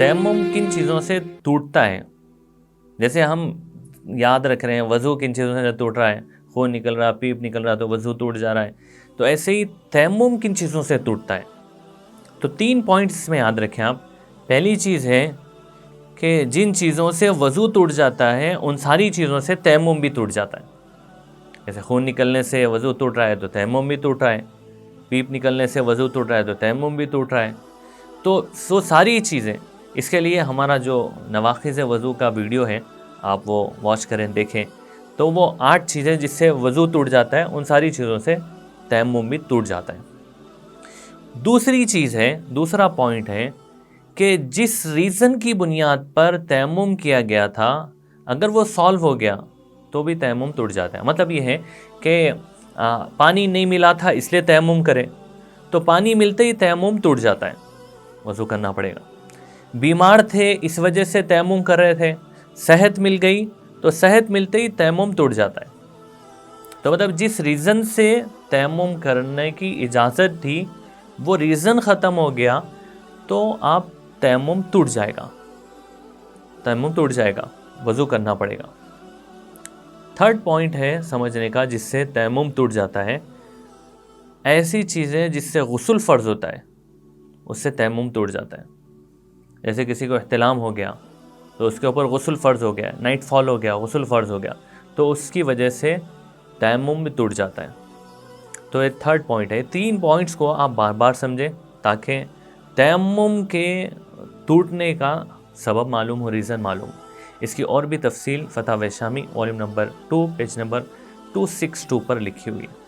तयम्मुम किन चीज़ों से टूटता है? जैसे हम याद रख रहे हैं वज़ू किन चीज़ों से टूट रहा है, खून निकल रहा, पीप निकल रहा तो वज़ू टूट जा रहा है, तो ऐसे ही तयम्मुम किन चीज़ों से टूटता है? तो 3 पॉइंट्स इसमें याद रखें आप। पहली चीज़ है कि जिन चीज़ों से वज़ू टूट जाता है उन सारी चीज़ों से तयम्मुम भी टूट जाता है। जैसे खून निकलने से वज़ू टूट रहा है तो तयम्मुम भी टूट रहा है, पीप निकलने से वज़ू टूट रहा है तो तयम्मुम भी टूट रहा है। तो सारी चीज़ें, इसके लिए हमारा जो नवाक़िज़ वज़ू का वीडियो है आप वो वॉच करें, देखें, तो वो 8 चीज़ें जिससे वज़ू टूट जाता है उन सारी चीज़ों से तयम्मुम भी टूट जाता है। दूसरी चीज़ है, दूसरा पॉइंट है कि जिस रीज़न की बुनियाद पर तयम्मुम किया गया था अगर वो सॉल्व हो गया तो भी तयम्मुम टूट जाता है। मतलब ये है कि पानी नहीं मिला था इसलिए तयम्मुम करें, तो पानी मिलते ही तयम्मुम टूट जाता है, वज़ू करना पड़ेगा। बीमार थे इस वजह से तयम्मुम कर रहे थे, सेहत मिल गई तो सेहत मिलते ही तयम्मुम टूट जाता है। तो मतलब जिस रीज़न से तयम्मुम करने की इजाज़त थी वो रीज़न ख़त्म हो गया तो आप तयम्मुम टूट जाएगा, तयम्मुम टूट जाएगा, वज़ू करना पड़ेगा। थर्ड पॉइंट है समझने का जिससे तयम्मुम टूट जाता है, ऐसी चीज़ें जिससे गुस्ल फ़र्ज़ होता है उससे तयम्मुम टूट जाता है। जैसे किसी को इह्तिलाम हो गया तो उसके ऊपर गुस्ल फ़र्ज़ हो गया, नाइट फॉल हो गया, गुस्ल फ़र्ज़ हो गया, तो उसकी वजह से तयम्मुम भी टूट जाता है। तो ये थर्ड पॉइंट है। 3 पॉइंट्स को आप बार बार समझें ताकि तयम्मुम के टूटने का सबब मालूम हो, रीज़न मालूम हो। इसकी और भी तफसील फ़तावा शामी वॉल्यूम नंबर 2 पेज नंबर 262 पर लिखी हुई है।